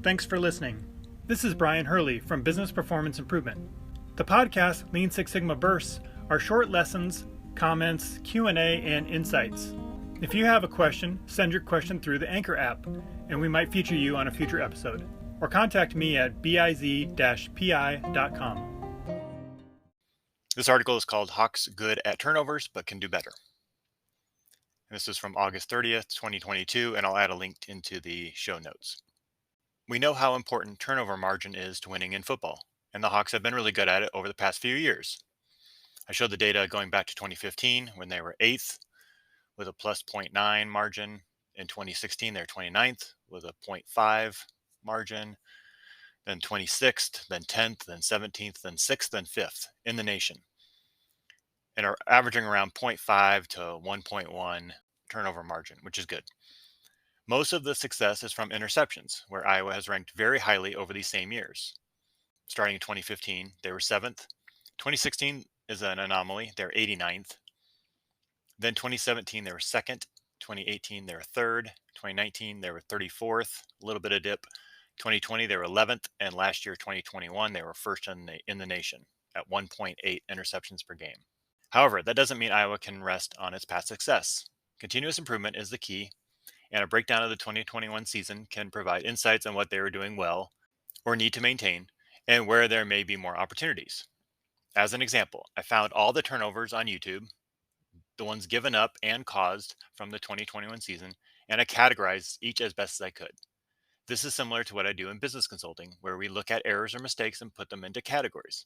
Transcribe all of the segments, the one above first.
Thanks for listening. This is Brian Hurley from Business Performance Improvement. The podcast Lean Six Sigma Bursts are short lessons, comments, Q&A, and insights. If you have a question, send your question through the Anchor app, and we might feature you on a future episode. Or contact me at biz-pi.com. This article is called Hawks Good at Turnovers but Can Do Better. And this is from August 30th, 2022, and I'll add a link into the show notes. We know how important turnover margin is to winning in football, and the Hawks have been really good at it over the past few years. I showed the data going back to 2015 when they were 8th with a plus 0.9 margin. In 2016, they're 29th with a 0.5 margin. Then 26th, then 10th, then 17th, then 6th, then 5th in the nation. And are averaging around 0.5 to 1.1 turnover margin, which is good. Most of the success is from interceptions, where Iowa has ranked very highly over these same years. Starting in 2015, they were 7th. 2016 is an anomaly. They're 89th. Then 2017, they were 2nd. 2018, they were 3rd. 2019, they were 34th. A little bit of dip. 2020, they were 11th. And last year, 2021, they were first in the nation at 1.8 interceptions per game. However, that doesn't mean Iowa can rest on its past success. Continuous improvement is the key, and a breakdown of the 2021 season can provide insights on what they were doing well or need to maintain, and where there may be more opportunities. As an example, I found all the turnovers on YouTube, the ones given up and caused from the 2021 season, and I categorized each as best as I could. This is similar to what I do in business consulting, where we look at errors or mistakes and put them into categories.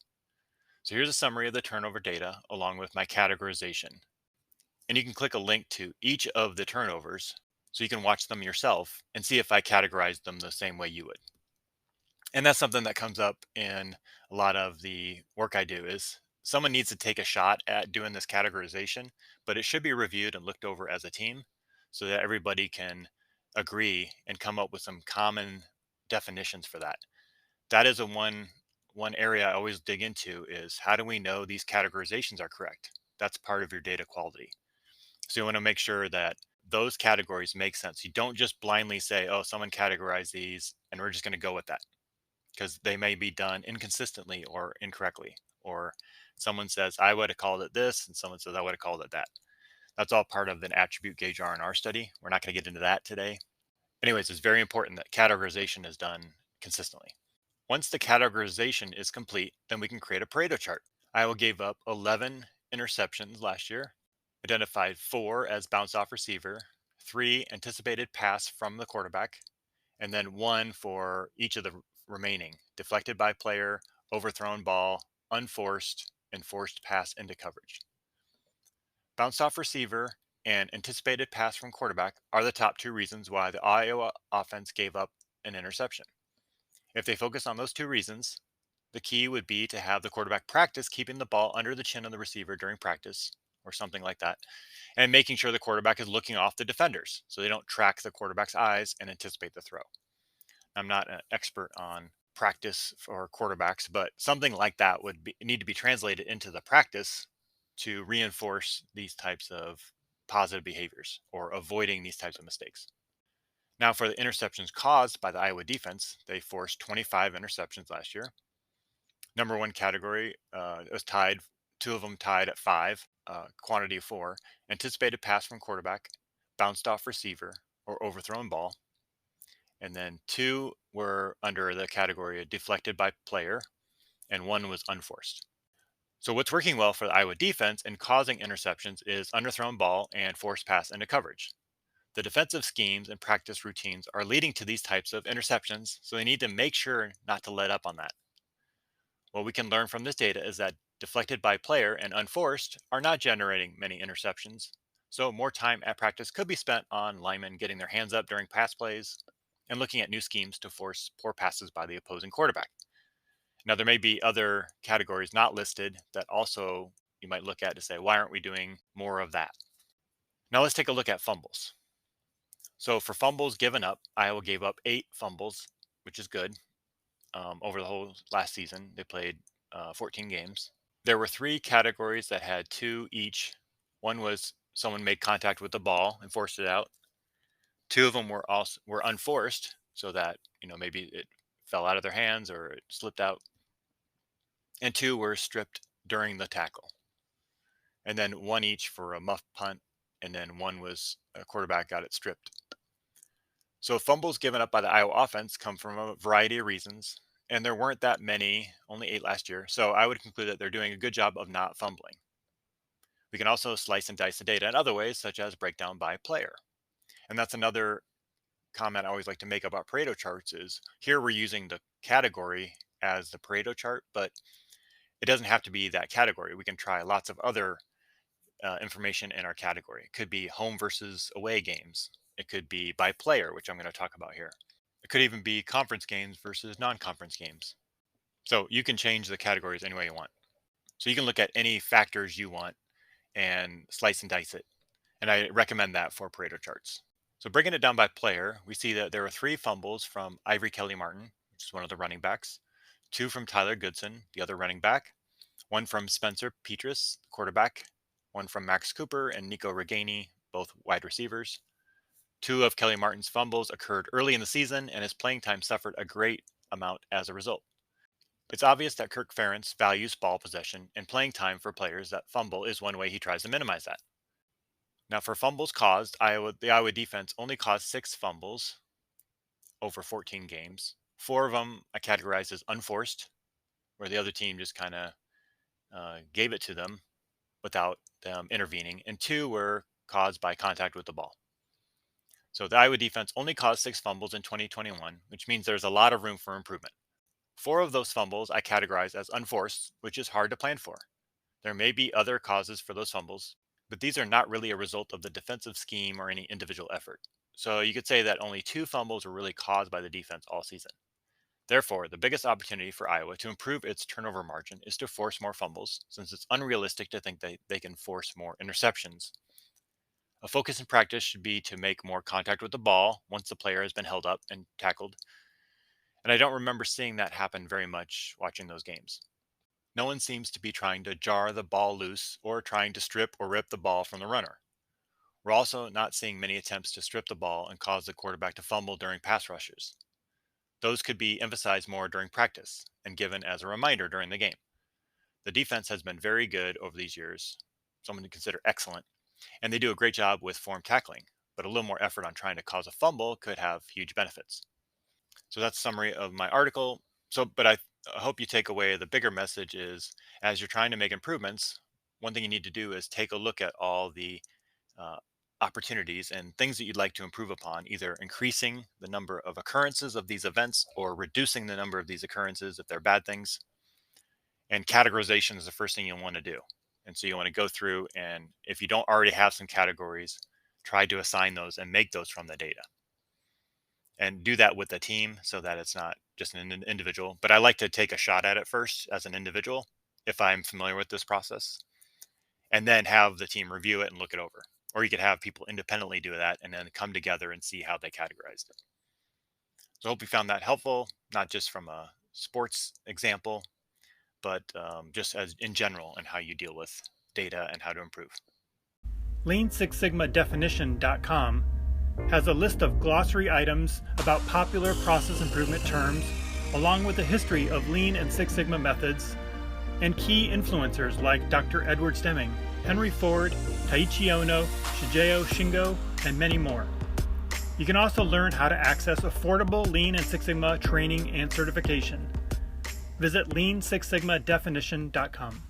So here's a summary of the turnover data along with my categorization. And you can click a link to each of the turnovers so you can watch them yourself and see if I categorized them the same way you would. And that's something that comes up in a lot of the work I do is someone needs to take a shot at doing this categorization, but it should be reviewed and looked over as a team so that everybody can agree and come up with some common definitions for that. That is one area I always dig into is how do we know these categorizations are correct? That's part of your data quality. So you want to make sure that those categories make sense. You don't just blindly say, oh, someone categorized these and we're just going to go with that because they may be done inconsistently or incorrectly. Or someone says, I would have called it this, and someone says, I would have called it that. That's all part of an attribute gauge R&R study. We're not going to get into that today. Anyways, it's very important that categorization is done consistently. Once the categorization is complete, then we can create a Pareto chart. Iowa gave up 11 interceptions last year, identified 4 as bounce off receiver, 3 anticipated pass from the quarterback, and then 1 for each of the remaining, deflected by player, overthrown ball, unforced, and forced pass into coverage. Bounce off receiver and anticipated pass from quarterback are the top 2 reasons why the Iowa offense gave up an interception. If they focus on those 2 reasons, the key would be to have the quarterback practice keeping the ball under the chin of the receiver during practice or something like that, and making sure the quarterback is looking off the defenders so they don't track the quarterback's eyes and anticipate the throw. I'm not an expert on practice for quarterbacks, but something like that would need to be translated into the practice to reinforce these types of positive behaviors or avoiding these types of mistakes. Now, for the interceptions caused by the Iowa defense, they forced 25 interceptions last year. Number 1 category was tied, 2 of them tied at 5, quantity of 4. Anticipated pass from quarterback, bounced off receiver, or overthrown ball. And then 2 were under the category of deflected by player, and 1 was unforced. So what's working well for the Iowa defense and causing interceptions is underthrown ball and forced pass into coverage. The defensive schemes and practice routines are leading to these types of interceptions, so they need to make sure not to let up on that. What we can learn from this data is that deflected by player and unforced are not generating many interceptions, so more time at practice could be spent on linemen getting their hands up during pass plays and looking at new schemes to force poor passes by the opposing quarterback. Now, there may be other categories not listed that also you might look at to say, why aren't we doing more of that? Now let's take a look at fumbles. So for fumbles given up, Iowa gave up 8 fumbles, which is good. Over the whole last season, they played 14 games. There were 3 categories that had 2 each. One was someone made contact with the ball and forced it out. 2 of them were unforced, so that, maybe it fell out of their hands or it slipped out. And 2 were stripped during the tackle. And then 1 each for a muff punt, and then 1 was a quarterback got it stripped. So fumbles given up by the Iowa offense come from a variety of reasons, and there weren't that many, only 8 last year. So I would conclude that they're doing a good job of not fumbling. We can also slice and dice the data in other ways, such as breakdown by player. And that's another comment I always like to make about Pareto charts is here we're using the category as the Pareto chart, but it doesn't have to be that category. We can try lots of other information in our category. It could be home versus away games. It could be by player, which I'm going to talk about here. It could even be conference games versus non-conference games. So you can change the categories any way you want. So you can look at any factors you want and slice and dice it. And I recommend that for Pareto charts. So breaking it down by player, we see that there were 3 fumbles from Ivory Kelly Martin, which is one of the running backs, 2 from Tyler Goodson, the other running back, 1 from Spencer Petras, the quarterback, 1 from Max Cooper and Nico Reganey, both wide receivers. 2 of Kelly Martin's fumbles occurred early in the season, and his playing time suffered a great amount as a result. It's obvious that Kirk Ferentz values ball possession, and playing time for players that fumble is one way he tries to minimize that. Now, for fumbles caused, the Iowa defense only caused 6 fumbles over 14 games. 4 of them I categorized as unforced, where the other team just kind of gave it to them without them intervening, and 2 were caused by contact with the ball. So the Iowa defense only caused 6 fumbles in 2021, which means there's a lot of room for improvement. 4 of those fumbles I categorize as unforced, which is hard to plan for. There may be other causes for those fumbles, but these are not really a result of the defensive scheme or any individual effort. So you could say that only 2 fumbles were really caused by the defense all season. Therefore, the biggest opportunity for Iowa to improve its turnover margin is to force more fumbles, since it's unrealistic to think that they can force more interceptions. A focus in practice should be to make more contact with the ball once the player has been held up and tackled. And I don't remember seeing that happen very much watching those games. No one seems to be trying to jar the ball loose or trying to strip or rip the ball from the runner. We're also not seeing many attempts to strip the ball and cause the quarterback to fumble during pass rushes. Those could be emphasized more during practice and given as a reminder during the game. The defense has been very good over these years, someone to consider excellent, and they do a great job with form tackling, but a little more effort on trying to cause a fumble could have huge benefits. So that's a summary of my article. But I hope you take away the bigger message is, as you're trying to make improvements, one thing you need to do is take a look at all the opportunities and things that you'd like to improve upon, either increasing the number of occurrences of these events or reducing the number of these occurrences if they're bad things. And categorization is the first thing you'll want to do. And so you want to go through, and if you don't already have some categories, try to assign those and make those from the data. And do that with a team so that it's not just an individual. But I like to take a shot at it first as an individual, if I'm familiar with this process, and then have the team review it and look it over. Or you could have people independently do that and then come together and see how they categorized it. So I hope you found that helpful, not just from a sports example, but just as in general and how you deal with data and how to improve. Lean6sigmadefinition.com has a list of glossary items about popular process improvement terms, along with a history of Lean and Six Sigma methods, and key influencers like Dr. Edward Stemming, Henry Ford, Taiichi Ono, Shigeo Shingo, and many more. You can also learn how to access affordable Lean and Six Sigma training and certification. Visit Lean6sigmadefinition.com.